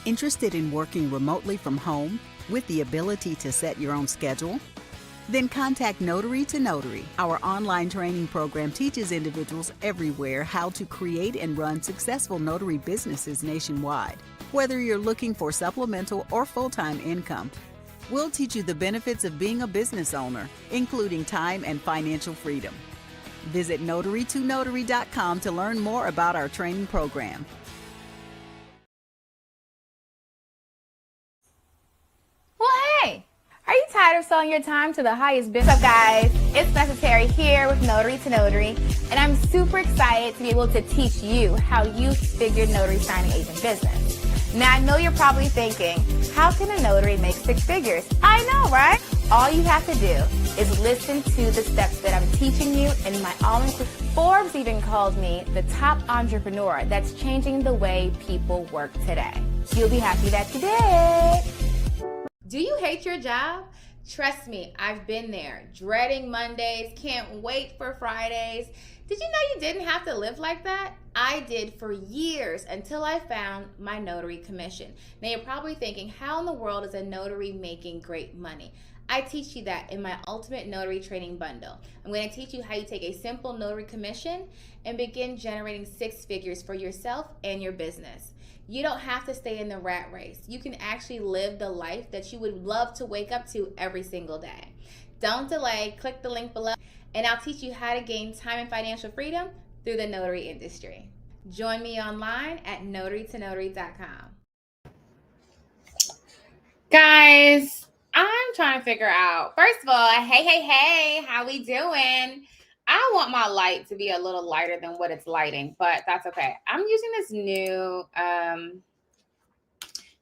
Interested in working remotely from home with the ability to set your own schedule? Then contact Notary to Notary. Our online training program teaches individuals everywhere how to create and run successful notary businesses nationwide. Whether you're looking for supplemental or full-time income, we'll teach you the benefits of being a business owner, including time and financial freedom. Visit notarytonotary.com to learn more about our training program. Well, hey, are you tired of selling your time to the highest bid? What's up, guys? It's Notary here with Notary to Notary, and I'm super excited to be able to teach you how you figured notary signing agent business. Now, I know you're probably thinking, how can a notary make six figures? I know, right? All you have to do is listen to the steps that I'm teaching you in my all-inclusive. Forbes even called me the top entrepreneur that's changing the way people work today. You'll be happy that you did. Do you hate your job? Trust me, I've been there. Dreading Mondays, can't wait for Fridays. Did you know you didn't have to live like that? I did for years until I found my notary commission. Now you're probably thinking, how in the world is a notary making great money? I teach you that in my Ultimate Notary Training Bundle. I'm going to teach you how you take a simple notary commission and begin generating six figures for yourself and your business. You don't have to stay in the rat race. You can actually live the life that you would love to wake up to every single day. Don't delay, click the link below, and I'll teach you how to gain time and financial freedom through the notary industry. Join me online at notarytonotary.com. Guys, I'm trying to figure out, first of all, hey, how we doing? I want my light to be a little lighter than what it's lighting, but that's okay. I'm using this new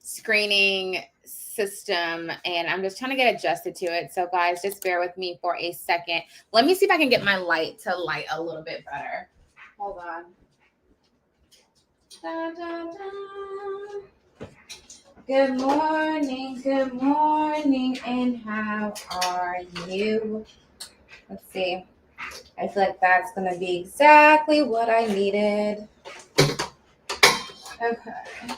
screening system, and I'm just trying to get adjusted to it. So guys, just bear with me for a second. Let me see if I can get my light to light a little bit better. Hold on. Da, da, da. Good morning, and how are you? Let's see. I feel like that's going to be exactly what I needed. Okay.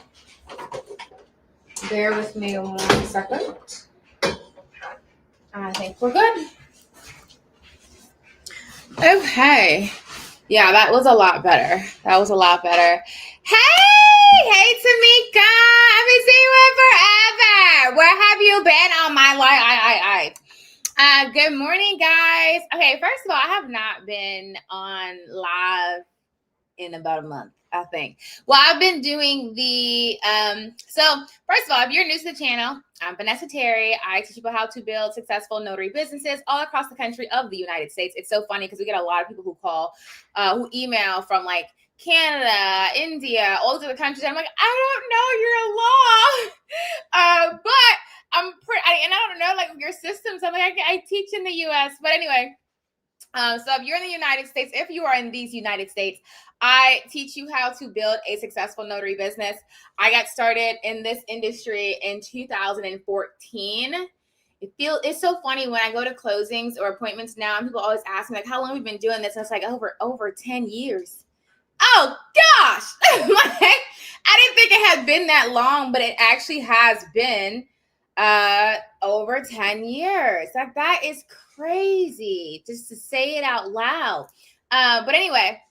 Bear with me 1 second. I think we're good. Okay. Yeah, that was a lot better. Hey, Tamika. I haven't seen you in forever. Where have you been on my life? Good morning, guys. Okay, first of all, I have not been on live in about a month, I think. Well, I've been doing the, so first of all, if you're new to the channel, I'm Vanessa Terry. I teach people how to build successful notary businesses all across the country of the United States. It's so funny because we get a lot of people who call, who email from like Canada, India, all these other countries. I'm like, I don't know your law. But I'm pretty, and I don't know like your systems. I'm like, I teach in the US, but anyway. So if you're in the United States, if you are in these United States, I teach you how to build a successful notary business. I got started in this industry in 2014. It's so funny when I go to closings or appointments now, and people always ask me like, how long have we been doing this? And it's like over 10 years. Oh gosh. Like, I didn't think it had been that long, but it actually has been over 10 years. Like, that is crazy just to say it out loud. But anyway,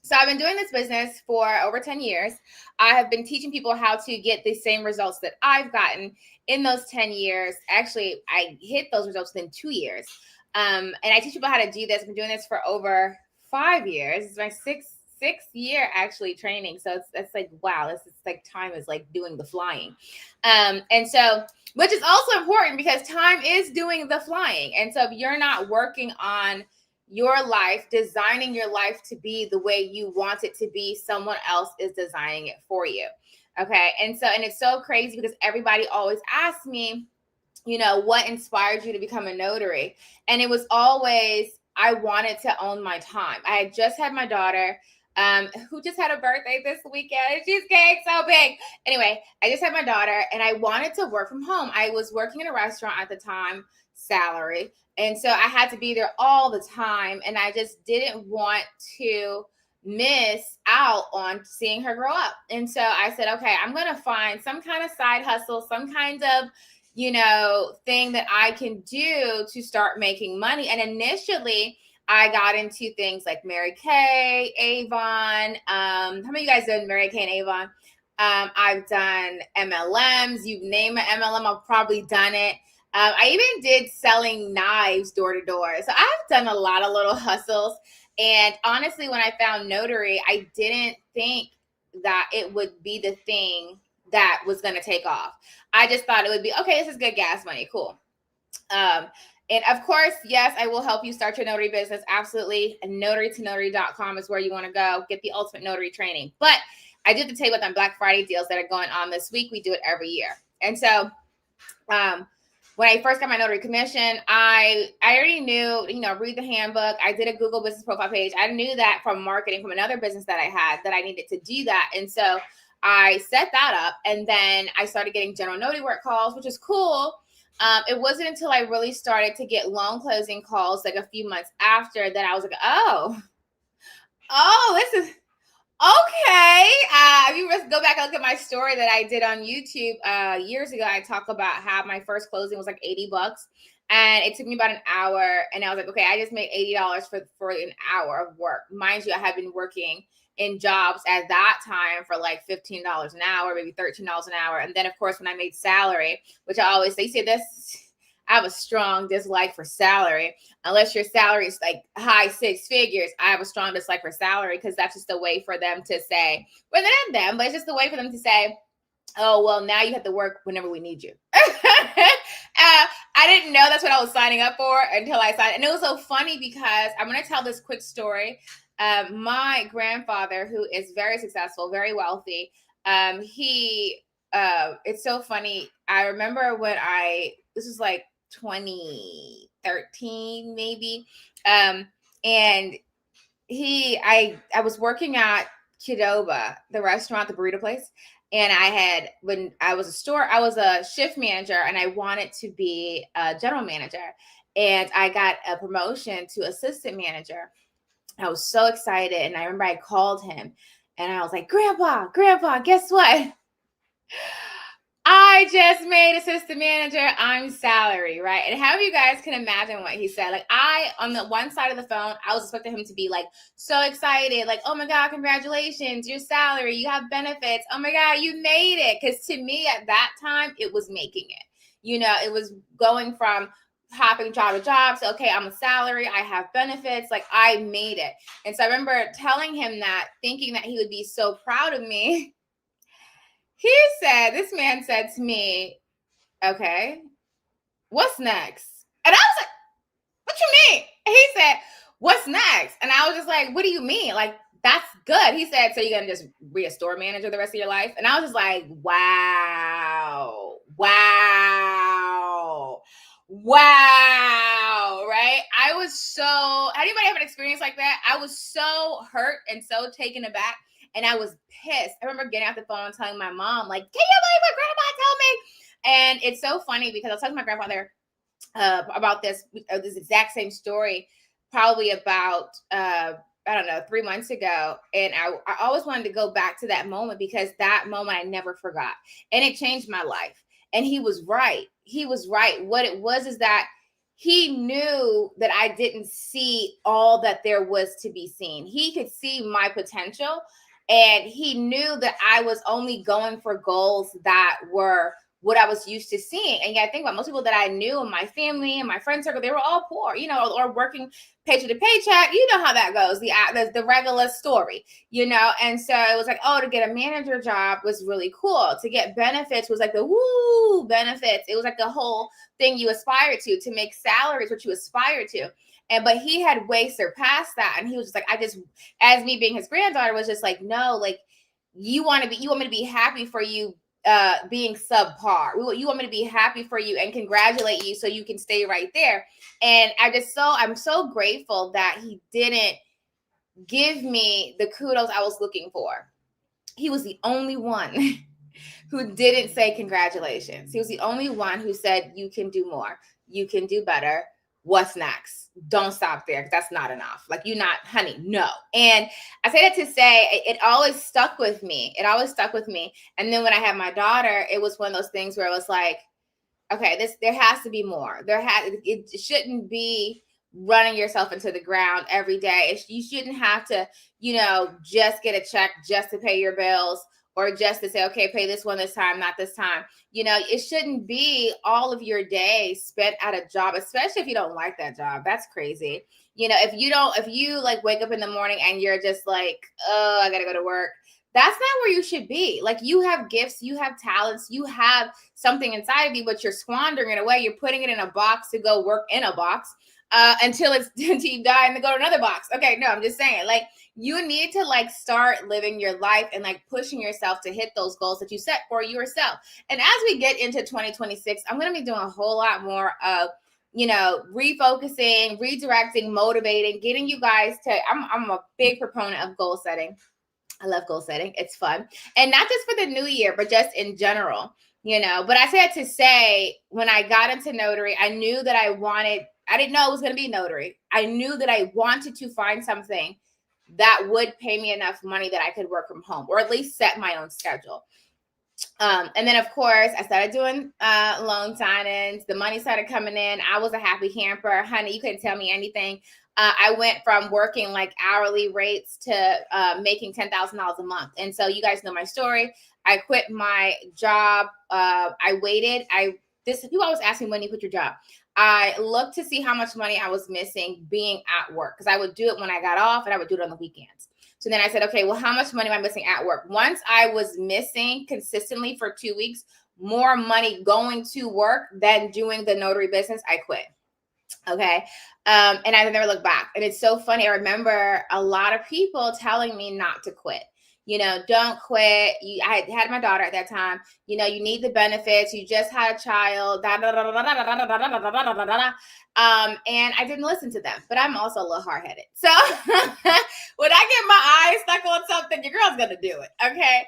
so I've been doing this business for over 10 years. I have been teaching people how to get the same results that I've gotten in those 10 years. Actually, I hit those results within 2 years. And I teach people how to do this. I've been doing this for over 5 years. It's my sixth year actually training. So it's like, wow, it's like time is like doing the flying. And so, which is also important because time is doing the flying. And so if you're not working on your life, designing your life to be the way you want it to be, someone else is designing it for you. Okay. And it's so crazy because everybody always asks me, you know, what inspired you to become a notary? And it was always, I wanted to own my time. I had just had my daughter, who just had a birthday this weekend. She's getting so big. Anyway, I just had my daughter and I wanted to work from home. I was working in a restaurant at the time, salary. And so I had to be there all the time. And I just didn't want to miss out on seeing her grow up. And so I said, okay, I'm going to find some kind of side hustle, some kind of, thing that I can do to start making money. And initially, I got into things like Mary Kay, Avon. How many of you guys done Mary Kay and Avon? I've done MLMs. You name an MLM, I've probably done it. I even did selling knives door to door. So I've done a lot of little hustles. And honestly, when I found Notary, I didn't think that it would be the thing that was going to take off. I just thought it would be, okay, this is good gas money. Cool. And of course, yes, I will help you start your notary business. Absolutely. And notarytonotary.com is where you want to go. Get the ultimate notary training. But I do have to tell you about them Black Friday deals that are going on this week. We do it every year. And so when I first got my notary commission, I already knew, read the handbook. I did a Google business profile page. I knew that from marketing from another business that I had that I needed to do that. And so I set that up, and then I started getting general notary work calls, which is cool. It wasn't until I really started to get loan closing calls like a few months after that I was like, oh, this is okay. If you just go back and look at my story that I did on YouTube years ago, I talk about how my first closing was like $80. And it took me about an hour. And I was like, okay, I just made $80 for an hour of work. Mind you, I have been working in jobs at that time for like $15 an hour, maybe $13 an hour. And then, of course, when I made salary, which I always say, I have a strong dislike for salary. Unless your salary is like high six figures, I have a strong dislike for salary because that's just a way for them to say, well, they're not them, but it's just a way for them to say, oh, well, now you have to work whenever we need you. I didn't know that's what I was signing up for until I signed. And it was so funny because I'm going to tell this quick story. My grandfather, who is very successful, very wealthy, it's so funny. I remember when this was like 2013 maybe. And I was working at Qdoba, the restaurant, the burrito place. And when I was a shift manager and I wanted to be a general manager. And I got a promotion to assistant manager. I was so excited. And I remember I called him and I was like, Grandpa, guess what? I just made assistant manager. I'm salary, right? And how you guys can imagine what he said. Like on the one side of the phone, I was expecting him to be like so excited, like, oh my God, congratulations, your salary, you have benefits. Oh my God, you made it. Because to me at that time, it was making it. It was going from hopping job to job. So, okay, I'm a salary, I have benefits, like I made it. And so I remember telling him that, thinking that he would be so proud of me. This man said to me, okay, what's next? And I was like, what you mean? He said, what's next? And I was just like, what do you mean? Like, that's good. He said, so you're going to just be a store manager the rest of your life? And I was just like, wow, right? I was anybody have an experience like that? I was so hurt and so taken aback. And I was pissed. I remember getting off the phone and telling my mom, like, can you believe what Grandma told me? And it's so funny because I was talking to my grandfather about this exact same story, probably about, 3 months ago. And I always wanted to go back to that moment because that moment I never forgot. And it changed my life. And he was right. What it was is that he knew that I didn't see all that there was to be seen. He could see my potential. And he knew that I was only going for goals that were what I was used to seeing. And yeah, I think about most people that I knew in my family and my friend circle, they were all poor, or working paycheck to paycheck. You know how that goes, the regular story, And so it was like, to get a manager job was really cool. To get benefits was like the woo benefits. It was like the whole thing you aspired to make salaries, what you aspire to. But he had way surpassed that. And he was just like, as me being his granddaughter, was just like, no, like you want me to be happy for you being subpar. You want me to be happy for you and congratulate you so you can stay right there. And I'm so grateful that he didn't give me the kudos I was looking for. He was the only one who didn't say congratulations. He was the only one who said, you can do more. You can do better. what's next? Don't stop there, because that's not enough. Like, you not, honey, no. And I say that to say it always stuck with me. It always stuck with me. And then when I had my daughter, it was one of those things where it was like, okay, there has to be more. It shouldn't be running yourself into the ground every day. You shouldn't have to, just get a check just to pay your bills, or just to say, okay, pay this one this time, not this time. It shouldn't be all of your day spent at a job, especially if you don't like that job. That's crazy. If you like wake up in the morning and you're just like, oh, I gotta go to work. That's not where you should be. Like, you have gifts, you have talents, you have something inside of you, but you're squandering it away. You're putting it in a box to go work in a box until you die and then go to another box. Okay, no, I'm just saying, like, you need to like start living your life and like pushing yourself to hit those goals that you set for yourself. And as we get into 2026, I'm going to be doing a whole lot more of refocusing, redirecting, motivating, getting you guys to, I'm a big proponent of goal setting. I love goal setting. It's fun. And not just for the new year, but just in general, But I said to say, when I got into Notary, I knew that I didn't know it was going to be Notary. I knew that I wanted to find something that would pay me enough money that I could work from home, or at least set my own schedule. And then, of course, I started doing loan signings. The money started coming in. I was a happy camper. Honey, you couldn't tell me anything. I went from working like hourly rates to making $10,000 a month. And so you guys know my story. I quit my job. I waited. People always ask me, when you quit your job? I looked to see how much money I was missing being at work, because I would do it when I got off and I would do it on the weekends. So then I said, okay, well, how much money am I missing at work? Once I was missing consistently for 2 weeks, more money going to work than doing the notary business, I quit. Okay. And I never looked back. And it's so funny. I remember a lot of people telling me not to quit. Don't quit. I had my daughter at that time. You need the benefits. You just had a child. And I didn't listen to them. But I'm also a little hard-headed. So when I get my eyes stuck on something, your girl's gonna do it. Okay.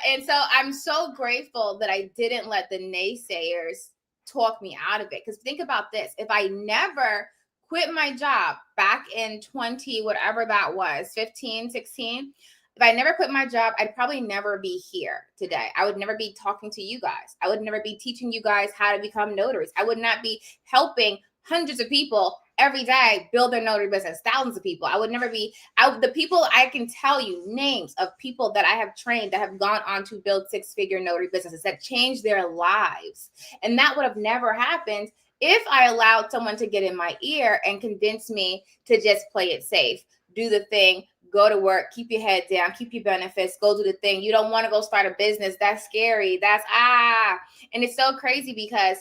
And so I'm so grateful that I didn't let the naysayers talk me out of it. Because think about this. If I never quit my job back in 20, whatever that was, 15, 16, if I never quit my job, I'd probably never be here today. I would never be talking to you guys. I would never be teaching you guys how to become notaries. I would not be helping hundreds of people every day build their notary business, thousands of people. I would never be the people. I can tell you names of people that I have trained that have gone on to build 6-figure notary businesses that changed their lives. And that would have never happened if I allowed someone to get in my ear and convince me to just play it safe, do the thing, go to work, keep your head down, keep your benefits, go do the thing. You don't want to go start a business. That's scary. And it's so crazy, because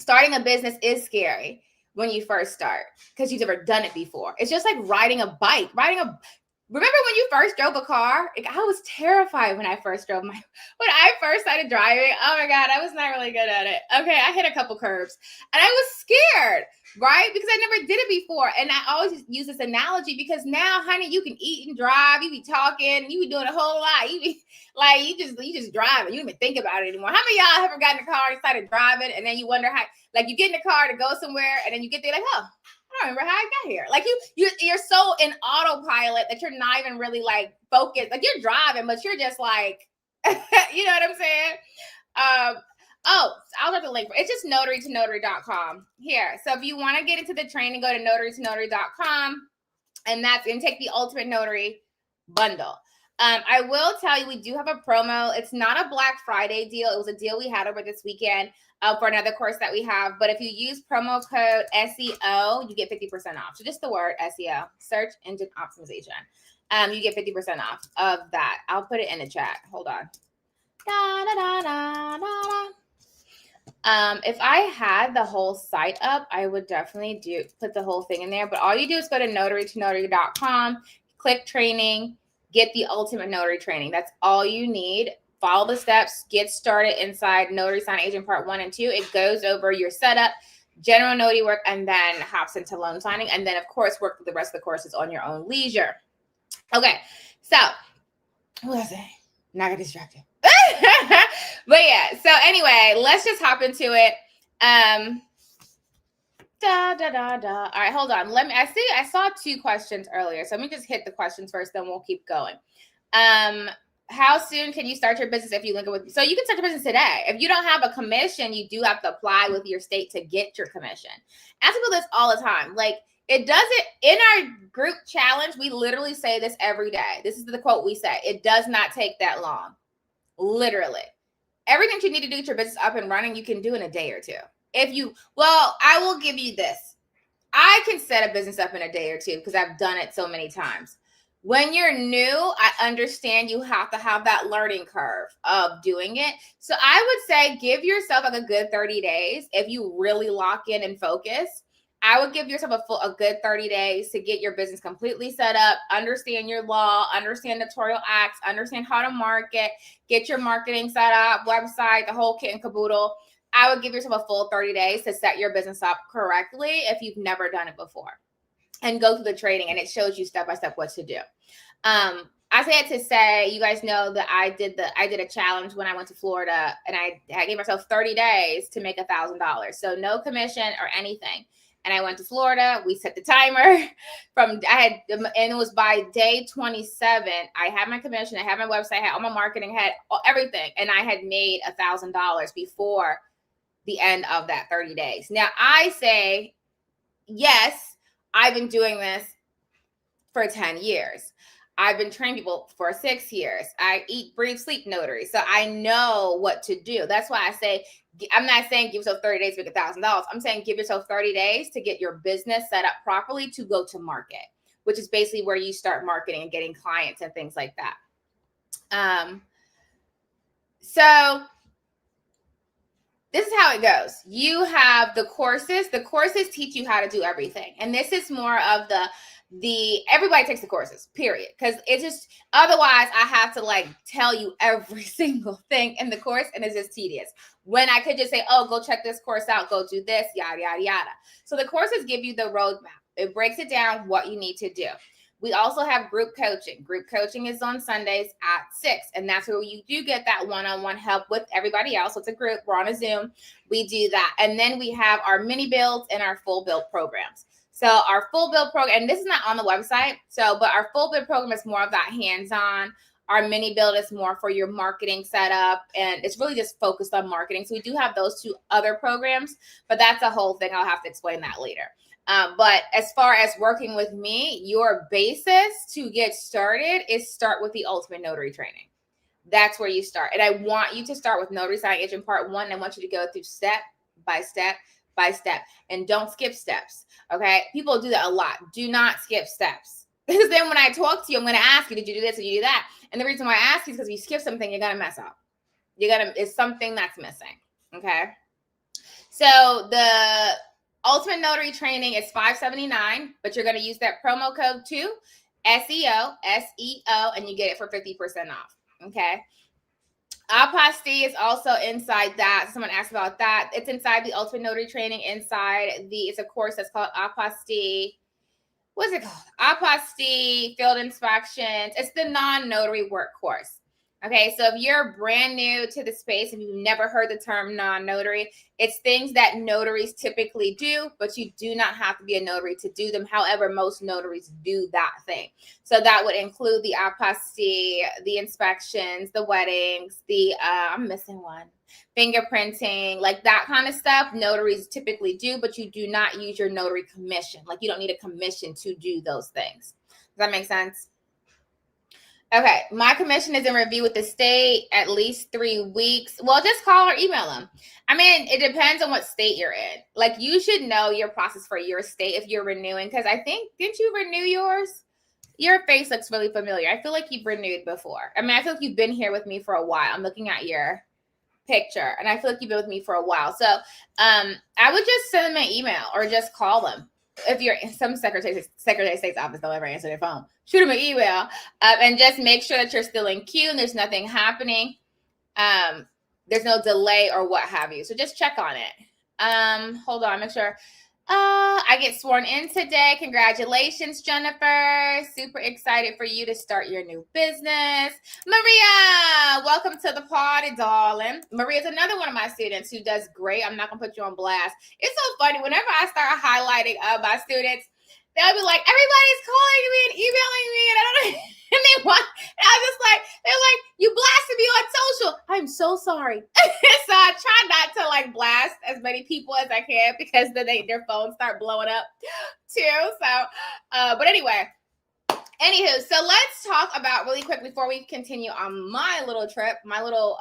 starting a business is scary when you first start, because you've never done it before. It's just like riding a bike. Remember when you first drove a car? I was terrified when I first when I first started driving. Oh my God, I was not really good at it. Okay, I hit a couple curbs and I was scared, right? Because I never did it before. And I always use this analogy, because now, honey, you can eat and drive, you be talking, you be doing a whole lot. You be like, you just drive and you don't even think about it anymore. How many of y'all ever got in the car and started driving, and then you wonder how, like, you get in the car to go somewhere and then you get there like, oh, I don't remember how I got here. Like, you're so in autopilot that you're not even really like focused. Like, you're driving, but you're just like, you know what I'm saying? I'll drop the link. It's just notarytonotary.com here. So if you want to get into the training, go to notarytonotary.com, and that's going to take the Ultimate Notary bundle. I will tell you, we do have a promo. It's not a Black Friday deal. It was a deal we had over this weekend for another course that we have. But if you use promo code SEO, you get 50% off. So just the word SEO, search engine optimization. You get 50% off of that. I'll put it in the chat. Hold on. If I had the whole site up, I would definitely put the whole thing in there. But all you do is go to notarytonotary.com, click training, get the Ultimate Notary training. That's all you need. Follow the steps, get started inside Notary Sign Agent Part 1 and 2. It goes over your setup, general notary work, and then hops into loan signing. And then, of course, work with the rest of the courses on your own leisure. Okay, so what was I? Not get distracted. But yeah, so anyway, let's just hop into it. Da, da, da, da. All right, hold on. I saw 2 questions earlier. So let me just hit the questions first, then we'll keep going. How soon can you start your business if you link it with? So you can start your business today. If you don't have a commission, you do have to apply with your state to get your commission. I ask people this all the time. Like, it doesn't, in our group challenge, we literally say this every day. This is the quote we say. It does not take that long. Literally. Everything you need to do to get your business up and running, you can do in a day or 2. I will give you this. I can set a business up in a day or 2 because I've done it so many times. When you're new, I understand you have to have that learning curve of doing it. So I would say give yourself like a good 30 days. If you really lock in and focus, I would give yourself a good 30 days to get your business completely set up, understand your law, understand notarial acts, understand how to market, get your marketing set up, website, the whole kit and caboodle. I would give yourself a full 30 days to set your business up correctly if you've never done it before, and go through the training, and it shows you step by step what to do. I say it to say, you guys know that I did a challenge when I went to Florida, and I gave myself 30 days to make $1,000. So no commission or anything. And I went to Florida. We set the timer and it was by day 27. I had my commission, I had my website, I had all my marketing, I had everything. And I had made $1,000 before the end of that 30 days. Now I say, yes, I've been doing this for 10 years. I've been training people for 6 years. I eat, breathe, sleep notary. So I know what to do. That's why I say, I'm not saying give yourself 30 days to make $1,000. I'm saying give yourself 30 days to get your business set up properly to go to market, which is basically where you start marketing and getting clients and things like that. So this is how it goes. You have the courses. The courses teach you how to do everything. And this is more of the everybody takes the courses, period. Because it's just, otherwise I have to like tell you every single thing in the course, and it's just tedious. When I could just say, oh, go check this course out, go do this, yada, yada, yada. So the courses give you the roadmap. It breaks it down what you need to do. We also have group coaching. Group coaching is on Sundays at 6. And that's where you do get that one-on-one help with everybody else. So it's a group. We're on a Zoom. We do that. And then we have our mini builds and our full build programs. So our full build program, and this is not on the website. But our full build program is more of that hands-on. Our mini build is more for your marketing setup. And it's really just focused on marketing. So we do have those 2 other programs, but that's a whole thing. I'll have to explain that later. But as far as working with me, your basis to get started is start with the Ultimate Notary Training. That's where you start. And I want you to start with Notary Signing Agent Part 1. I want you to go through step by step by step, and don't skip steps. Okay. People do that a lot. Do not skip steps. Because then when I talk to you, I'm going to ask you, did you do this or did you do that? And the reason why I ask you is because if you skip something, you're going to mess up. It's something that's missing. Okay. So the Ultimate Notary Training is $579, but you're going to use that promo code too, SEO, and you get it for 50% off. Okay. Apostilles is also inside that. Someone asked about that. It's inside the Ultimate Notary Training. It's a course that's called Apostilles. What's it called? Apostilles Field Inspections. It's the non-notary work course. Okay, so if you're brand new to the space and you've never heard the term non-notary, it's things that notaries typically do, but you do not have to be a notary to do them. However, most notaries do that thing. So that would include the apostille, the inspections, the weddings, I'm missing one, fingerprinting, like that kind of stuff. Notaries typically do, but you do not use your notary commission. Like you don't need a commission to do those things. Does that make sense? Okay, my commission is in review with the state at least 3 weeks. Well, just call or email them. I mean, it depends on what state you're in. Like, you should know your process for your state if you're renewing, because I think, didn't you renew yours? Your face looks really familiar. I feel like you've renewed before. I mean, I feel like you've been here with me for a while. I'm looking at your picture, and I feel like you've been with me for a while. So I would just send them an email or just call them. If you're in some Secretary of State's office, don't ever answer their phone. Shoot them an email and just make sure that you're still in queue and there's nothing happening. There's no delay or what have you. So just check on it. Hold on, make sure. I get sworn in today. Congratulations, Jennifer. Super excited for you to start your new business. Maria, welcome to the party, darling. Maria's another one of my students who does great. I'm not going to put you on blast. It's so funny. Whenever I start highlighting my students, they'll be like, everybody's calling me and emailing me, and I don't know. And they want, and I was just like, they're like, you blasted me on social. I'm so sorry. So I try not to like blast as many people as I can because then their phones start blowing up too. So, but anyway, anywho, so let's talk about really quick before we continue on my little trip, my little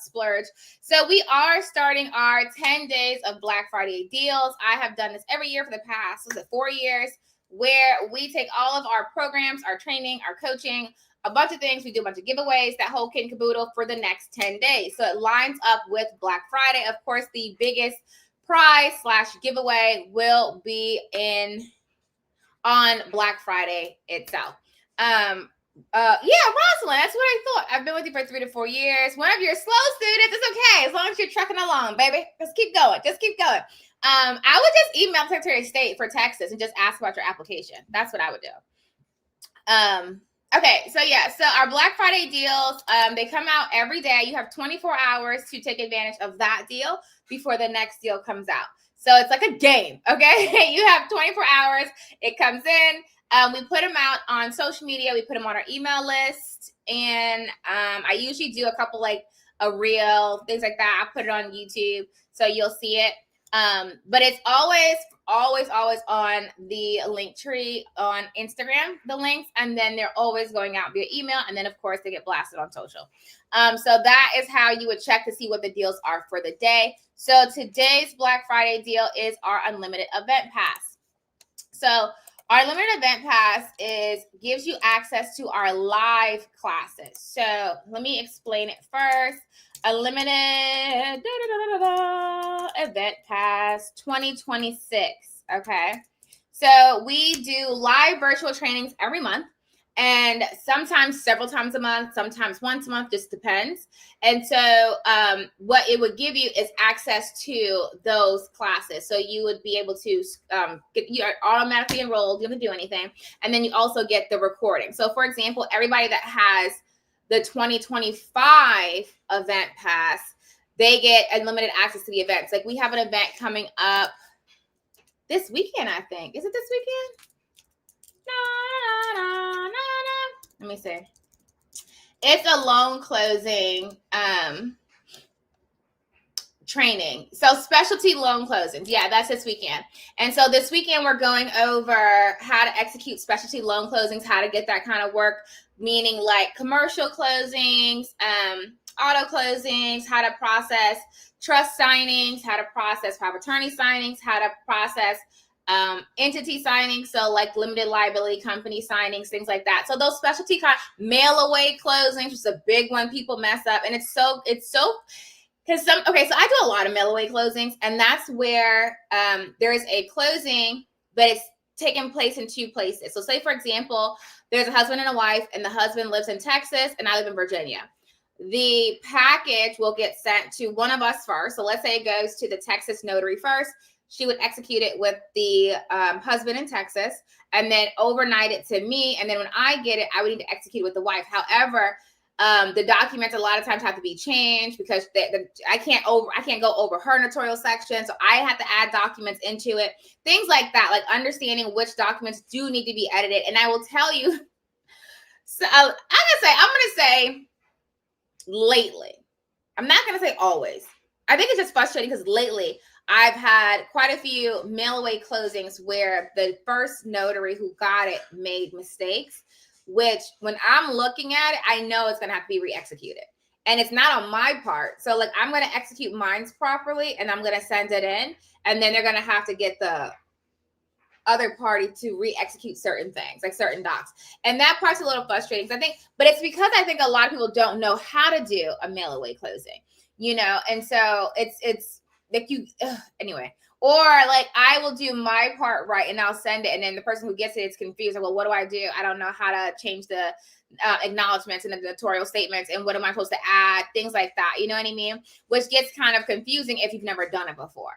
splurge. So we are starting our 10 days of Black Friday deals. I have done this every year for the past, 4 years, where we take all of our programs, our training, our coaching, a bunch of things. We do a bunch of giveaways, that whole kit and caboodle for the next 10 days. So it lines up with Black Friday. Of course, the biggest prize / giveaway will be on Black Friday itself. Yeah, Rosalind, that's what I thought. I've been with you for 3 to 4 years. One of your slow students, it's okay. As long as you're trucking along, baby. Just keep going. Just keep going. I would just email Secretary of State for Texas and just ask about your application. That's what I would do. Okay, so yeah, so our Black Friday deals, they come out every day. You have 24 hours to take advantage of that deal before the next deal comes out. So it's like a game, okay? You have 24 hours. It comes in. We put them out on social media. We put them on our email list. And I usually do a couple like a reel, things like that. I put it on YouTube so you'll see it. But it's always on the link tree on Instagram, the links, and then they're always going out via email. And then of course they get blasted on social. So that is how you would check to see what the deals are for the day. So today's Black Friday deal is our unlimited event pass. So our limited event pass gives you access to our live classes. So let me explain it first. Unlimited event pass 2026. Okay. So we do live virtual trainings every month, and sometimes several times a month, sometimes once a month, just depends. And so what it would give you is access to those classes. So you would be able to you are automatically enrolled. You don't have to do anything. And then you also get the recording. So for example, everybody that has the 2025 event pass, they get unlimited access to the events. Like we have an event coming up this weekend, I think. Is it this weekend? No. Let me see. It's a loan closing training. So specialty loan closings. Yeah, that's this weekend. And so this weekend we're going over how to execute specialty loan closings, how to get that kind of work, meaning like commercial closings, auto closings, how to process trust signings, how to process power of attorney signings, how to process entity signings, so like limited liability company signings, things like that. So those specialty mail away closings, which is a big one people mess up, and it's so because so I do a lot of mail away closings, and that's where there is a closing, but it's taking place in 2 places. So say for example, there's a husband and a wife, and the husband lives in Texas and I live in Virginia. The package will get sent to one of us first. So let's say it goes to the Texas notary first. She would execute it with the husband in Texas and then overnight it to me. And then when I get it, I would need to execute it with the wife. However, the documents a lot of times have to be changed because I can't go over her notarial section. So I have to add documents into it. Things like that, like understanding which documents do need to be edited. And I will tell you, so I'm gonna say lately, I'm not gonna say always. I think it's just frustrating because lately I've had quite a few mail away closings where the first notary who got it made mistakes, which when I'm looking at it, I know it's going to have to be re-executed. And it's not on my part. So like I'm going to execute mine properly and I'm going to send it in. And then they're going to have to get the other party to re-execute certain things, like certain docs. And that part's a little frustrating. But it's because I think a lot of people don't know how to do a mail away closing, and so it's like anyway, or like I will do my part right and I'll send it. And then the person who gets it is confused. Like, well, what do? I don't know how to change the acknowledgments and the notarial statements. And what am I supposed to add? Things like that. You know what I mean? Which gets kind of confusing if you've never done it before.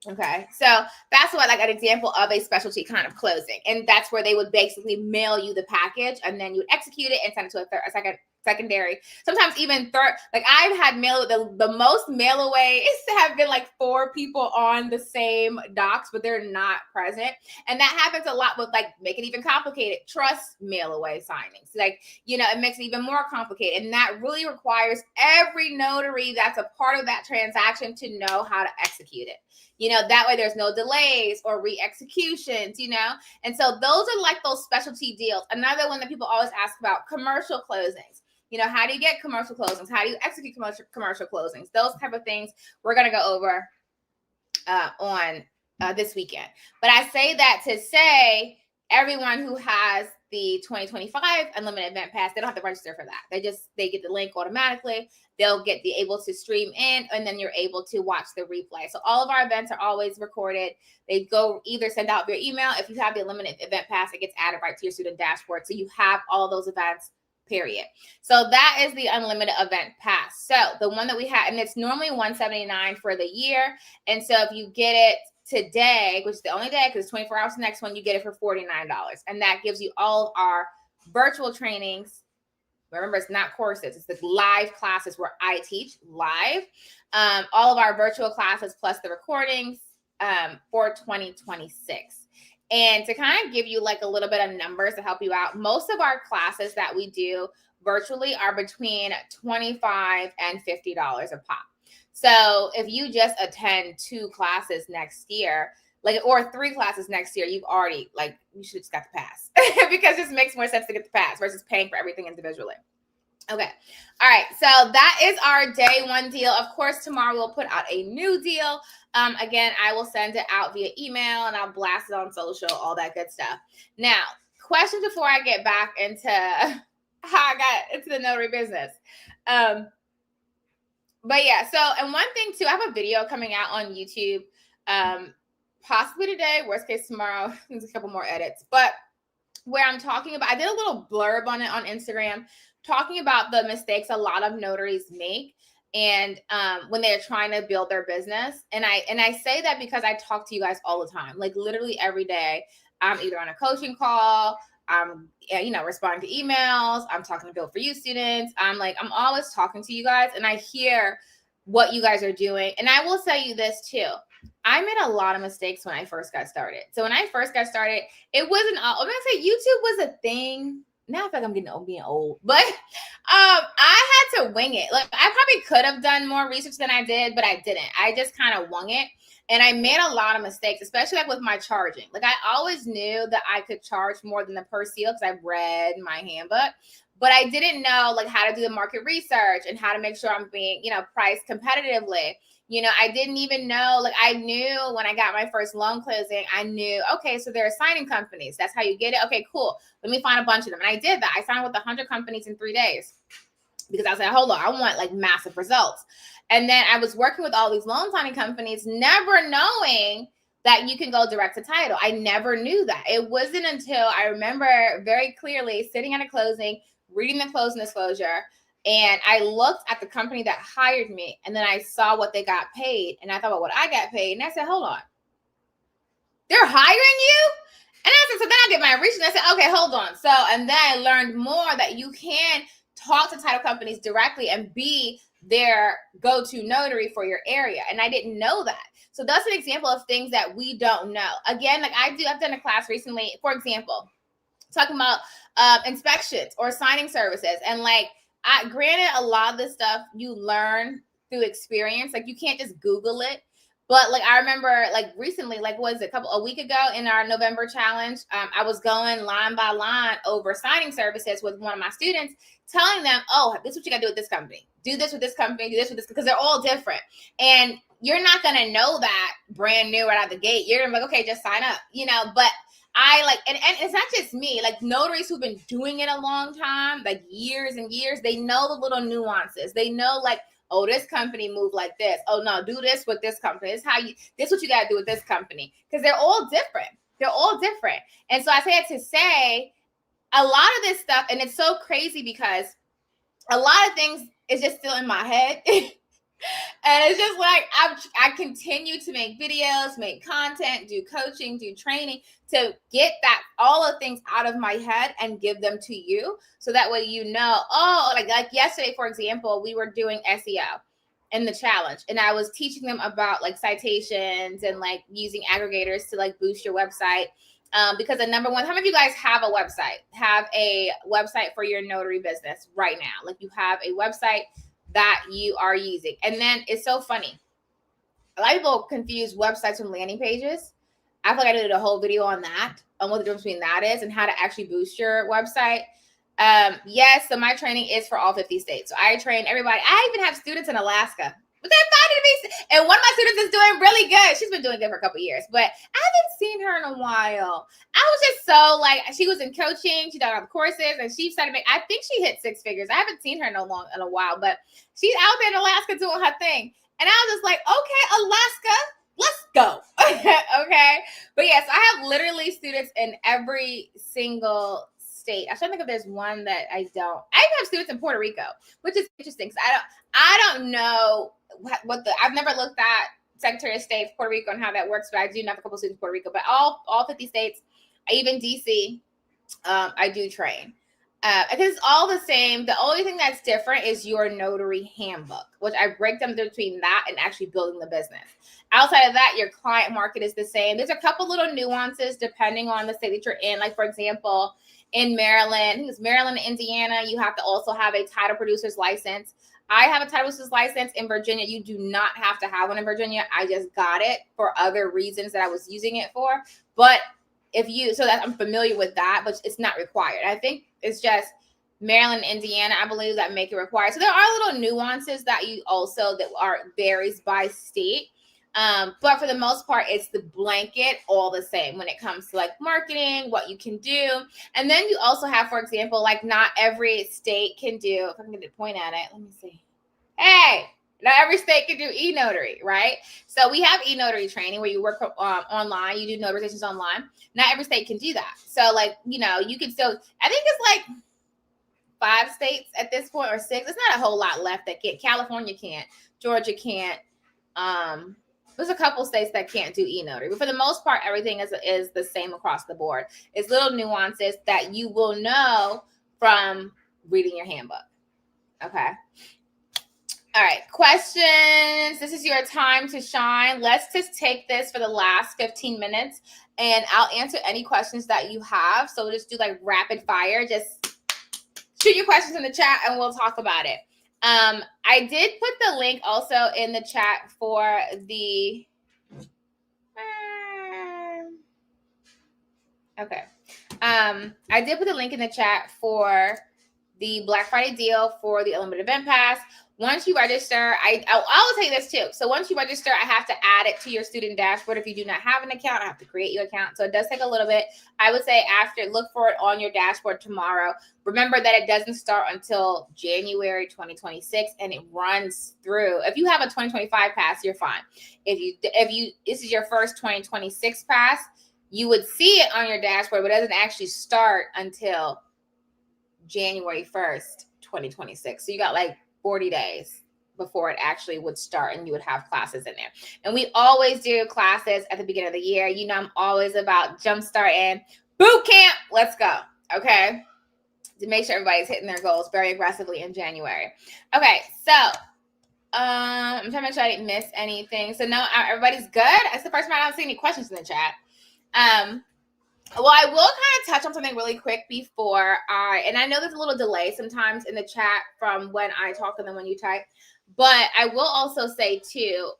Okay, so that's what, like, an example of a specialty kind of closing, and that's where they would basically mail you the package, and then you would execute it and send it to a secondary. Sometimes even third. Like, I've had the most mail aways have been like 4 people on the same docs, but they're not present, and that happens a lot with, like, make it even complicated. Trust mail away signings, like, it makes it even more complicated, and that really requires every notary that's a part of that transaction to know how to execute it. That way there's no delays or re-executions, And so those are like those specialty deals. Another one that people always ask about, commercial closings. How do you get commercial closings? How do you execute commercial closings? Those type of things we're going to go over on this weekend. But I say that to say everyone who has the 2025 Unlimited Event Pass, they don't have to register for that. They get the link automatically. They'll get able to stream in, and then you're able to watch the replay. So all of our events are always recorded. They go either send out via email. If you have the Unlimited Event Pass, it gets added right to your student dashboard. So you have all those events, period. So that is the Unlimited Event Pass. So the one that we have, and it's normally $179 for the year. And so if you get it today, which is the only day because it's 24 hours the next one, you get it for $49. And that gives you all of our virtual trainings. Remember, it's not courses. It's the live classes where I teach live. All of our virtual classes plus the recordings for 2026. And to kind of give you like a little bit of numbers to help you out, most of our classes that we do virtually are between $25 and $50 a pop. So if you just attend 2 classes next year, or 3 classes next year, you've already, you should have just got the pass because it just makes more sense to get the pass versus paying for everything individually. Okay. All right. So that is our day 1 deal. Of course, tomorrow we'll put out a new deal. Again, I will send it out via email and I'll blast it on social, all that good stuff. Now, questions before I get back into how I got into the notary business. But yeah, so, and one thing too, I have a video coming out on YouTube, possibly today, worst case tomorrow. There's a couple more edits, but where I'm talking about, I did a little blurb on it on Instagram, talking about the mistakes a lot of notaries make, and when they're trying to build their business. And I say that because I talk to you guys all the time, like literally every day. I'm either on a coaching call, I'm responding to emails, I'm talking to Build For You students. I'm always talking to you guys, and I hear what you guys are doing. And I will say you this too. I made a lot of mistakes when I first got started. So when I first got started, it wasn't, I'm going to say YouTube was a thing. Now I feel like I'm being old, but I had to wing it. Like, I probably could have done more research than I did, but I didn't. I just kind of wung it. And I made a lot of mistakes, especially like with my charging. Like, I always knew that I could charge more than the per seal because I read my handbook, but I didn't know like how to do the market research and how to make sure I'm being, priced competitively. I didn't even know, like, I knew when I got my first loan closing, I knew, okay, so there are signing companies. That's how you get it. Okay, cool. Let me find a bunch of them. And I did that. I signed with 100 companies in 3 days because I was like, hold on, I want like massive results. And then I was working with all these loan signing companies, never knowing that you can go direct to title. I never knew that. It wasn't until I remember very clearly sitting at a closing, reading the closing disclosure, and I looked at the company that hired me, and then I saw what they got paid, and I thought about what I got paid, and I said, hold on, they're hiring you? And I said, so then I did my research, and I said, okay, hold on. So, and then I learned more that you can talk to title companies directly and be their go-to notary for your area. And I didn't know that. So that's an example of things that we don't know. Again, like I've done a class recently, for example, talking about inspections or signing services. And granted, a lot of this stuff you learn through experience. Like, you can't just Google it. But like, I remember recently, a week ago in our November challenge, I was going line by line over signing services with one of my students, telling them, oh, this is what you got to do with this company. Do this with this company, do this with this, because they're all different. And you're not going to know that brand new right out the gate. You're going to be like, okay, just sign up, but and it's not just me, like notaries who've been doing it a long time, like years and years, they know the little nuances. They know oh, this company moved like this. Oh no, do this with this company. This is what you got to do with this company. Because they're all different. They're all different. And so I say it to say a lot of this stuff, and it's so crazy because a lot of things is just still in my head. And it's just like I continue to make videos, make content, do coaching, do training to get that all the things out of my head and give them to you. So that way you know, oh, like yesterday, for example, we were doing SEO in the challenge. And I was teaching them about like citations and like using aggregators to like boost your website. Because the number one, how many of you guys have a website for your notary business right now? Like you have a website that you are using. And then it's so funny. A lot of people confuse websites from landing pages. I feel like I did a whole video on that, on what the difference between that is and how to actually boost your website. Yes, so my training is for all 50 states. So I train everybody. I even have students in Alaska. But they're finding me, and one of my students is doing really good. She's been doing good for a couple of years, but I haven't seen her in a while. I was just so like, she was in coaching, she done all the courses, and she started I think she hit 6 figures. I haven't seen her in a while, but she's out there in Alaska doing her thing. And I was just like, okay, Alaska, let's go. Okay. But yes, I have literally students in every single state. I'm trying to think if there's one that I don't. I even have students in Puerto Rico, which is interesting. I don't know I've never looked at Secretary of State, Puerto Rico, and how that works, but I do have a couple of students in Puerto Rico, but all 50 states, even DC, I do train. Because it's all the same. The only thing that's different is your notary handbook, which I break them between that and actually building the business. Outside of that, your client market is the same. There's a couple little nuances depending on the state that you're in. Like, for example, in Maryland, I think it's Maryland and Indiana, you have to also have a title producer's license. I have a title producer's license in Virginia. You do not have to have one in Virginia. I just got it for other reasons that I was using it for. But so that I'm familiar with that, but it's not required. I think it's just Maryland, Indiana, I believe, that make it required. So there are little nuances that varies by state. But for the most part, it's the blanket all the same when it comes to like marketing, what you can do. And then you also have, for example, like not every state can do, if I can get a point at it, let me see. Hey, not every state can do e-notary, right? So we have e-notary training where you work online, you do notarizations online. Not every state can do that. So like, you can still, I think it's like 5 states at this point or 6. It's not a whole lot left that can't. California can't, Georgia can't. There's a couple states that can't do e-notary, but for the most part, everything is the same across the board. It's little nuances that you will know from reading your handbook. Okay. All right. Questions. This is your time to shine. Let's just take this for the last 15 minutes and I'll answer any questions that you have. So we'll just do like rapid fire. Just shoot your questions in the chat and we'll talk about it. I did put the link also in the chat for the, okay. I did put the link in the chat for the Black Friday deal for the Unlimited Event Pass. Once you register, I will tell you this too. So once you register, I have to add it to your student dashboard. If you do not have an account, I have to create your account. So it does take a little bit. I would say look for it on your dashboard tomorrow. Remember that it doesn't start until January 2026 and it runs through. If you have a 2025 pass, you're fine. If this is your first 2026 pass, you would see it on your dashboard, but it doesn't actually start until January 1st, 2026. So you got like 40 days before it actually would start and you would have classes in there. And we always do classes at the beginning of the year. I'm always about jumpstart and boot camp. Let's go. Okay. To make sure everybody's hitting their goals very aggressively in January. Okay. So I'm trying to make sure I didn't miss anything. So no, everybody's good. That's the first time I don't see any questions in the chat. Well, I will kind of touch on something really quick before and I know there's a little delay sometimes in the chat from when I talk and then when you type, but I will also say too,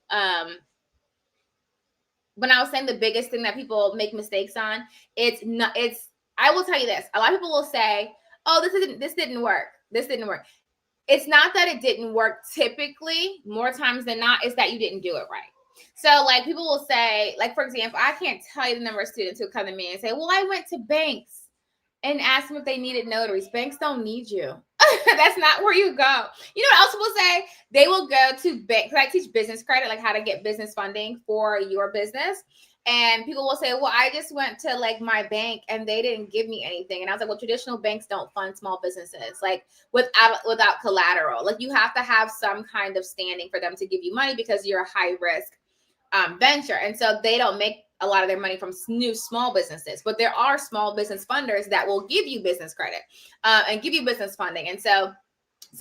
when I was saying the biggest thing that people make mistakes on, I will tell you this. A lot of people will say, oh, this didn't work. It's not that it didn't work typically, more times than not, it's that you didn't do it right. So like people will say, like, for example, I can't tell you the number of students who come to me and say, well, I went to banks and asked them if they needed notaries. Banks don't need you. That's not where you go. You know what else people say? They will go to banks. I teach business credit, like how to get business funding for your business. And people will say, well, I just went to like my bank and they didn't give me anything. And I was like, well, traditional banks don't fund small businesses like without collateral. Like you have to have some kind of standing for them to give you money because you're a high risk venture. And so they don't make a lot of their money from new small businesses, but there are small business funders that will give you business credit and give you business funding. And so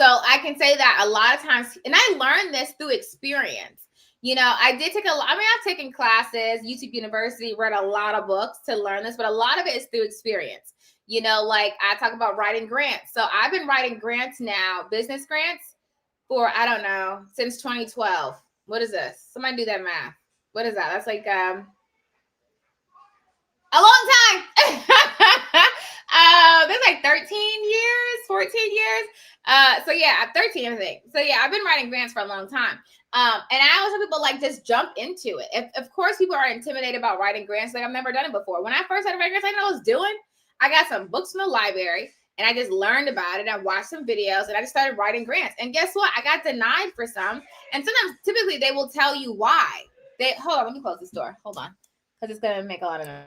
I can say that a lot of times, and I learned this through experience. You know, I did take I've taken classes, YouTube University, read a lot of books to learn this, but a lot of it is through experience. You know, like I talk about writing grants. So I've been writing grants now, business grants for, I don't know, since 2012. What is this? Somebody do that math. What is that? That's like a long time. That's like 13 years, 14 years. So yeah, 13, I think. So yeah, I've been writing grants for a long time. And I always tell people like just jump into it. If of course people are intimidated about writing grants, like I've never done it before. When I first started writing grants, I didn't know what I was doing. I got some books from the library and I just learned about it. I watched some videos and I just started writing grants. And guess what? I got denied for some. And sometimes typically they will tell you why. Hold on, let me close this door. Hold on. Because it's gonna make a lot of noise.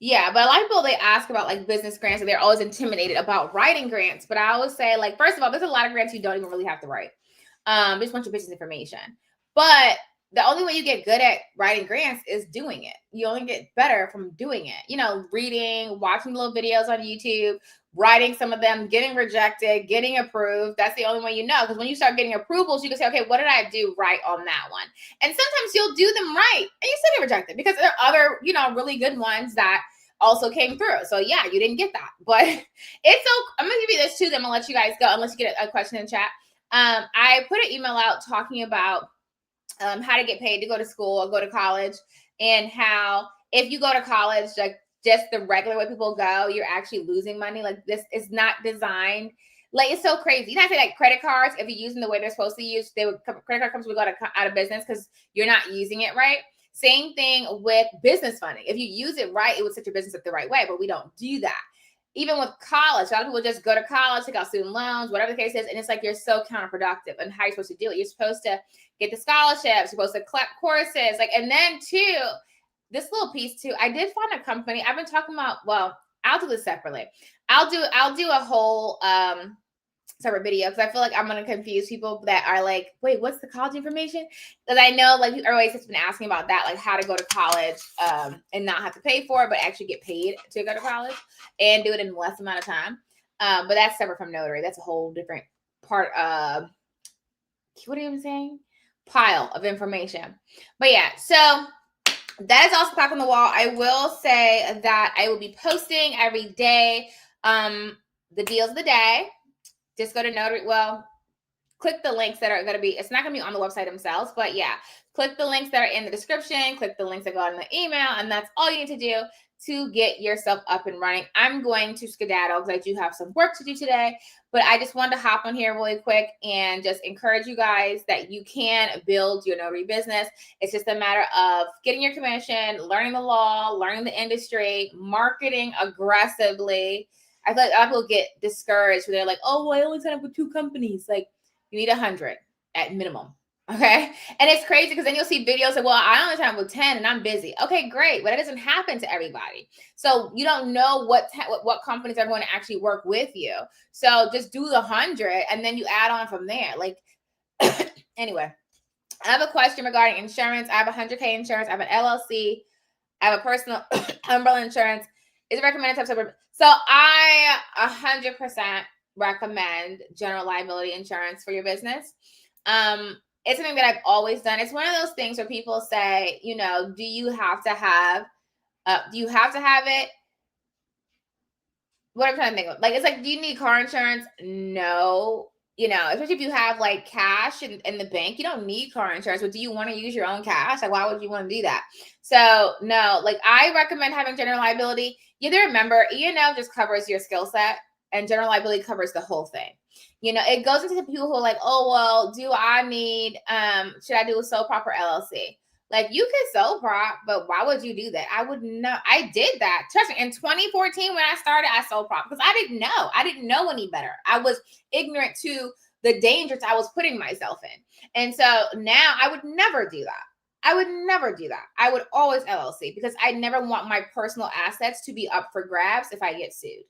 Yeah, but a lot of people they ask about like business grants and they're always intimidated about writing grants. But I always say, like, first of all, there's a lot of grants you don't even really have to write. Just want your business information. But the only way you get good at writing grants is doing it. You only get better from doing it. You know, reading, watching little videos on YouTube, writing some of them, getting rejected, getting approved. That's the only way you know. Because when you start getting approvals, you can say, okay, what did I do right on that one? And sometimes you'll do them right and you still get rejected because there are other, you know, really good ones that also came through. So yeah, you didn't get that. But it's so I'm gonna give you this too, then I'm gonna let you guys go unless you get a question in chat. I put an email out talking about how to get paid to go to school or go to college, and how if you go to college, like just the regular way people go, you're actually losing money. Like this is not designed. Like it's so crazy. You know, I say like credit cards, if you're using the way they're supposed to use, credit card companies would go out of business because you're not using it right. Same thing with business funding. If you use it right, it would set your business up the right way, but we don't do that. Even with college, a lot of people just go to college, take out student loans, whatever the case is, and it's like you're so counterproductive. And how you're supposed to do it? You're supposed to get the scholarships, you're supposed to collect courses, like, and then too, this little piece too. I did find a company. I've been talking about. Well, I'll do this separately. I'll do a whole separate video because I feel like I'm gonna confuse people that are like, wait, what's the college information? Because I know like everybody's just been asking about that, like how to go to college and not have to pay for it, but actually get paid to go to college and do it in less amount of time. But that's separate from Notary. That's a whole different part of what are you even saying? Pile of information. But yeah, so that is also back on the wall. I will say that I will be posting every day the deals of the day. Just go to Notary. Well, click the links that are going to be, it's not going to be on the website themselves, but yeah, click the links that are in the description, click the links that go in the email, and that's all you need to do to get yourself up and running. I'm going to skedaddle because I do have some work to do today, but I just wanted to hop on here really quick and just encourage you guys that you can build your notary business. It's just a matter of getting your commission, learning the law, learning the industry, marketing aggressively. I feel like a lot of people get discouraged when they're like, oh, well, I only signed up with 2 companies. Like, you need 100 at minimum. Okay. And it's crazy because then you'll see videos of, well, I only signed up with 10 and I'm busy. Okay, great. But that doesn't happen to everybody. So you don't know what companies are going to actually work with you. So just do the 100 and then you add on from there. Like, anyway, I have a question regarding insurance. I have 100K insurance. I have an LLC. I have a personal umbrella insurance. Is it recommended to have separate? So I 100% recommend general liability insurance for your business. It's something that I've always done. It's one of those things where people say, you know, do you have to have it? What I'm trying to think of. Like, it's like, do you need car insurance? No. You know, especially if you have like cash in the bank, you don't need car insurance, but do you want to use your own cash? Like, why would you want to do that? So no, like I recommend having general liability. You have to remember, E&O just covers your skill set and general liability covers the whole thing. You know, it goes into the people who are like, oh, well, do I need, should I do a sole proper LLC? Like, you could sole prop, but why would you do that? I would not. I did that. Trust me, in 2014 when I started, I sole prop because I didn't know. I didn't know any better. I was ignorant to the dangers I was putting myself in. And so now I would never do that. I would never do that. I would always LLC because I never want my personal assets to be up for grabs if I get sued.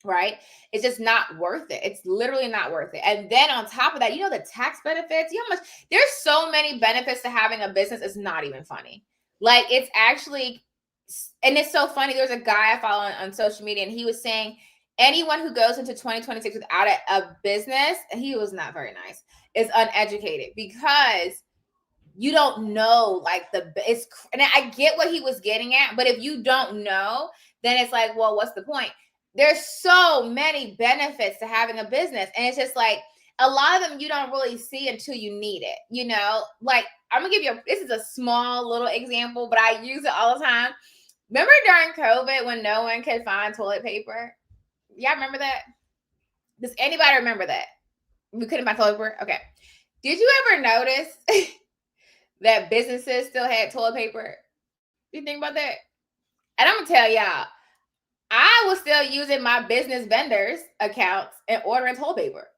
Right? It's just not worth it. It's literally not worth it. And then on top of that, you know, the tax benefits, you know how much, there's so many benefits to having a business. It's not even funny. Like, it's actually, and it's so funny. There's a guy I follow on social media, and he was saying anyone who goes into 2026 without a business, he was not very nice, is uneducated because you don't know, like, it's, and I get what he was getting at, but if you don't know, then it's like, well, what's the point? There's so many benefits to having a business. And it's just like, a lot of them you don't really see until you need it. You know, like, I'm going to give you, this is a small little example, but I use it all the time. Remember during COVID when no one could find toilet paper? Y'all remember that? Does anybody remember that? We couldn't find toilet paper? Okay. Did you ever notice that businesses still had toilet paper? You think about that? And I'm going to tell y'all, I was still using my business vendors accounts and ordering toilet paper.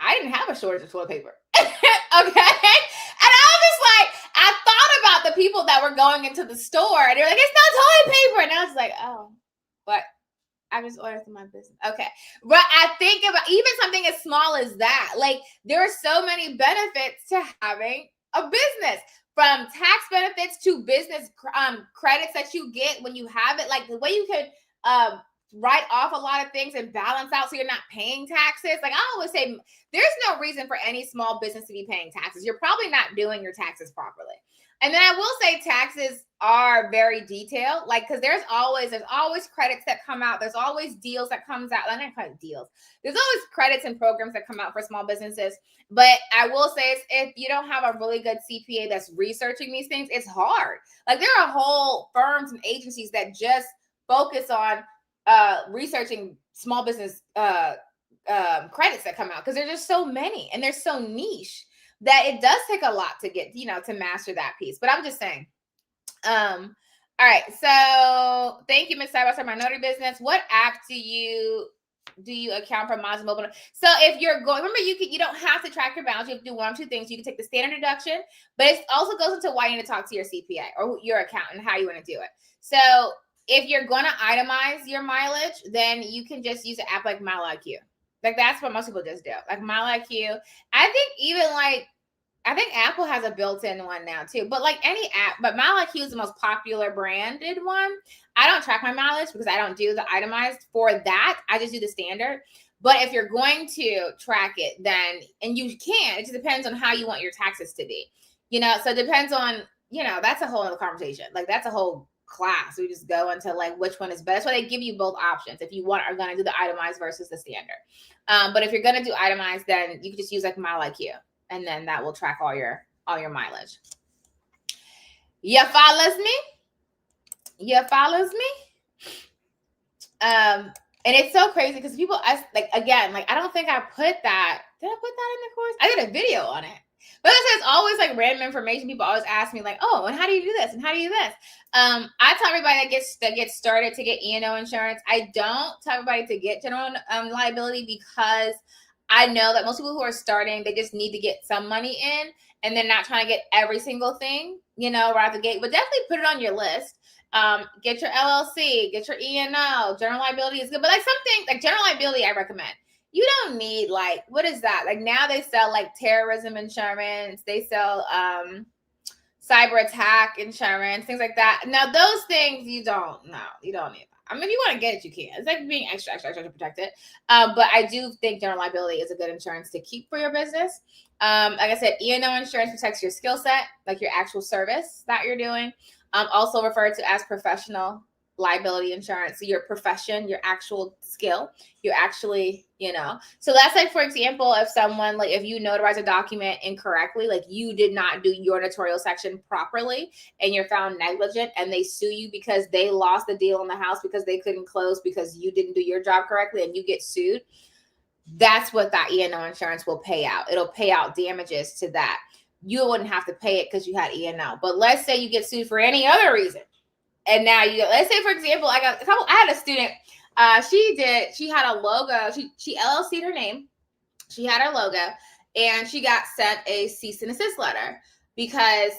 I didn't have a shortage of toilet paper. Okay. And I was just like, I thought about the people that were going into the store and they're like, it's not toilet paper. And I was like, oh, but I just ordered through my business. Okay. But I think about even something as small as that. Like, there are so many benefits to having a business. From tax benefits to business credits that you get when you have it. Like, the way you could write off a lot of things and balance out so you're not paying taxes. Like, I always say, there's no reason for any small business to be paying taxes. You're probably not doing your taxes properly. And then I will say taxes are very detailed, like, because there's always credits that come out. There's always deals that comes out. I'm not calling it deals. There's always credits and programs that come out for small businesses. But I will say, if you don't have a really good CPA that's researching these things, it's hard. Like, there are whole firms and agencies that just focus on researching small business credits that come out because there's just so many and they're so niche that it does take a lot to get, to master that piece. But I'm just saying. All right. So thank you, Ms. Cyber, my notary business. What app do you account for miles and mobile? So if you're going, remember, you don't have to track your balance. You have to do one of two things. You can take the standard deduction, but it also goes into why you need to talk to your CPA or your accountant, how you want to do it. So if you're going to itemize your mileage, then you can just use an app like MileIQ. Like, that's what most people just do. Like MileIQ. I think Apple has a built-in one now too, but like any app, but MileIQ is the most popular branded one. I don't track my mileage because I don't do the itemized for that. I just do the standard. But if you're going to track it, then, and you can, it just depends on how you want your taxes to be, so it depends on, that's a whole other conversation. Like, that's a whole class. We just go into like which one is best. That's why they give you both options if you are going to do the itemized versus the standard. But if you're going to do itemized, then you can just use like MileIQ, and then that will track all your mileage. You follows me? And it's so crazy because people ask, like, again, like, I don't think I put that. Did I put that in the course? I did a video on it. But it's always like random information. People always ask me like, oh, and how do you do this? And how do you do this? I tell everybody that gets started to get E&O insurance. I don't tell everybody to get general liability because I know that most people who are starting, they just need to get some money in and they're not trying to get every single thing, right out the gate. But definitely put it on your list. Get your LLC, get your E&O. General liability is good. But like something like general liability, I recommend. You don't need like, what is that? Like now they sell like terrorism insurance. They sell cyber attack insurance, things like that. Now those things you don't need that. I mean, if you want to get it, you can. It's like being extra protected. But I do think general liability is a good insurance to keep for your business. Like I said, E&O insurance protects your skill set, like your actual service that you're doing. Also referred to as professional liability insurance. So your profession, your actual skill, you're actually, So that's like, for example, if someone, like if you notarize a document incorrectly, like you did not do your notarial section properly and you're found negligent and they sue you because they lost the deal on the house because they couldn't close because you didn't do your job correctly and you get sued, that's what that E&O insurance will pay out. It'll pay out damages to that. you wouldn't have to pay it because you had E&O. But let's say you get sued for any other reason. And now let's say, for example, I had a student, she had a logo. She LLC'd her name. She had her logo, and she got sent a cease and desist letter because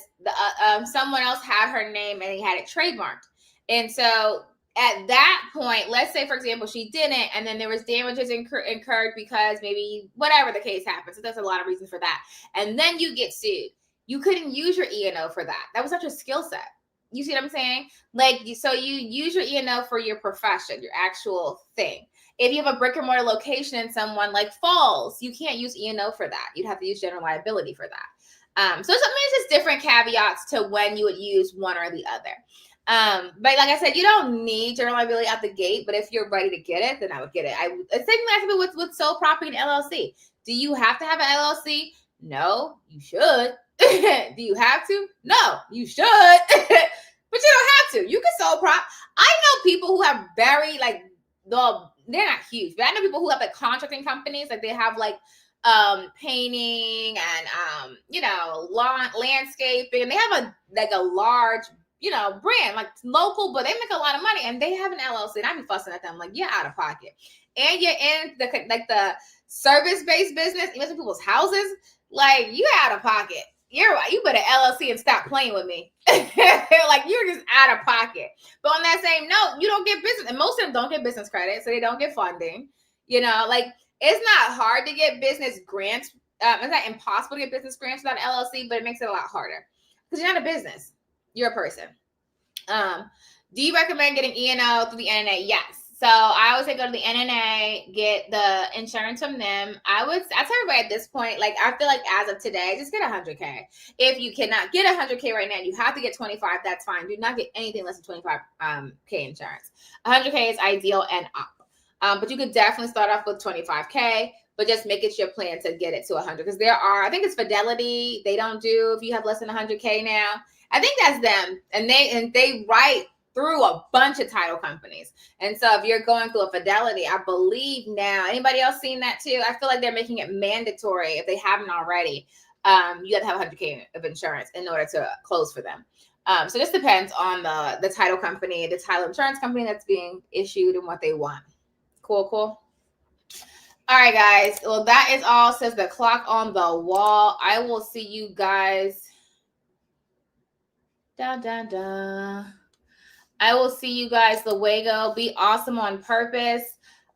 someone else had her name and he had it trademarked. And so at that point, let's say, for example, she didn't, and then there was damages incurred because maybe whatever the case happens. So there's a lot of reasons for that. And then you get sued. You couldn't use your E&O for that. That was such a skill set. You see what I'm saying? So you use your E&O for your profession, your actual thing. If you have a brick and mortar location in someone like Falls, you can't use E&O for that. You'd have to use general liability for that. So it's just different caveats to when you would use one or the other. But like I said, you don't need general liability out the gate, but if you're ready to get it, then I would get it. Same thing happened with sole property and LLC. Do you have to have an LLC? No, you should. Do you have to? No, you should. But you don't have to. You can sole prop. I know people who have very they're not huge, but I know people who have contracting companies, like they have painting and lawn landscaping, and they have a large brand, like local, but they make a lot of money and they have an LLC. And I be fussing at them like, you're out of pocket, and you're in the service-based business, even people's houses, like you're out of pocket. You better LLC and stop playing with me. Like you're just out of pocket. But on that same note, you don't get business, and most of them don't get business credit, so they don't get funding. It's not hard to get business grants. It's not impossible to get business grants without an LLC, but it makes it a lot harder because you're not a business. You're a person. Do you recommend getting E&O through the NNA? Yes. So I always say go to the NNA, get the insurance from them. I tell everybody at this point, I feel like as of today, just get 100K. If you cannot get 100K right now, you have to get 25. That's fine. Do not get anything less than 25K insurance. 100K is ideal and up. But you could definitely start off with 25K, but just make it your plan to get it to 100. Because I think it's Fidelity. They don't do if you have less than 100K now. I think that's them. And they write through a bunch of title companies. And so if you're going through a Fidelity, I believe now, anybody else seen that too? I feel like they're making it mandatory if they haven't already. You have to have 100K of insurance in order to close for them. So this depends on the title company, the title insurance company that's being issued and what they want. Cool. All right, guys. Well, that is all, says the clock on the wall. I will see you guys. I will see you guys luego. Be awesome on purpose.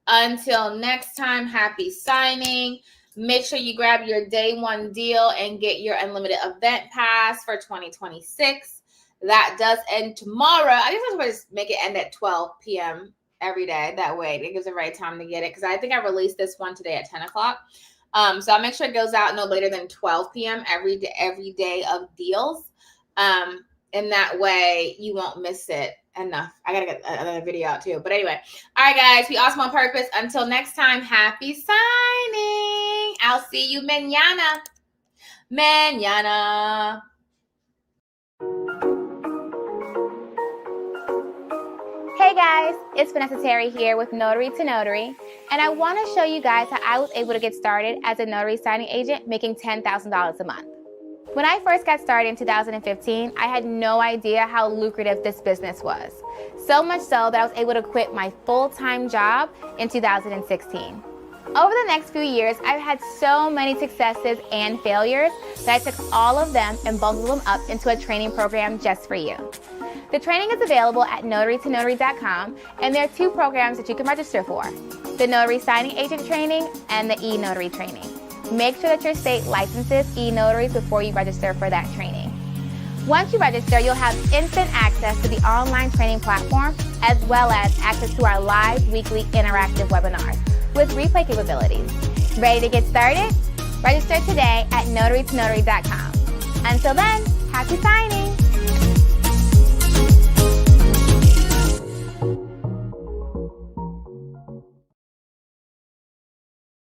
Until next time, happy signing. Make sure you grab your day one deal and get your unlimited event pass for 2026. That does end tomorrow. I guess I'm going to make it end at 12 p.m. every day. That way it gives the right time to get it, because I think I released this one today at 10 o'clock. So I'll make sure it goes out no later than 12 p.m. every day of deals. And that way you won't miss it enough. I gotta get another video out too. But anyway, all right, guys, be awesome on purpose. Until next time, happy signing. I'll see you mañana. Hey guys, it's Vanessa Terry here with Notary to Notary, and I want to show you guys how I was able to get started as a notary signing agent making $10,000 a month. When I first got started in 2015, I had no idea how lucrative this business was. So much so that I was able to quit my full-time job in 2016. Over the next few years, I've had so many successes and failures that I took all of them and bundled them up into a training program just for you. The training is available at notarytonotary.com, and there are 2 programs that you can register for: the Notary Signing Agent Training and the e-Notary Training. Make sure that your state licenses e-notaries before you register for that training. Once you register, you'll have instant access to the online training platform, as well as access to our live weekly interactive webinars with replay capabilities. Ready to get started? Register today at notarytonotary.com. Until then, happy signing!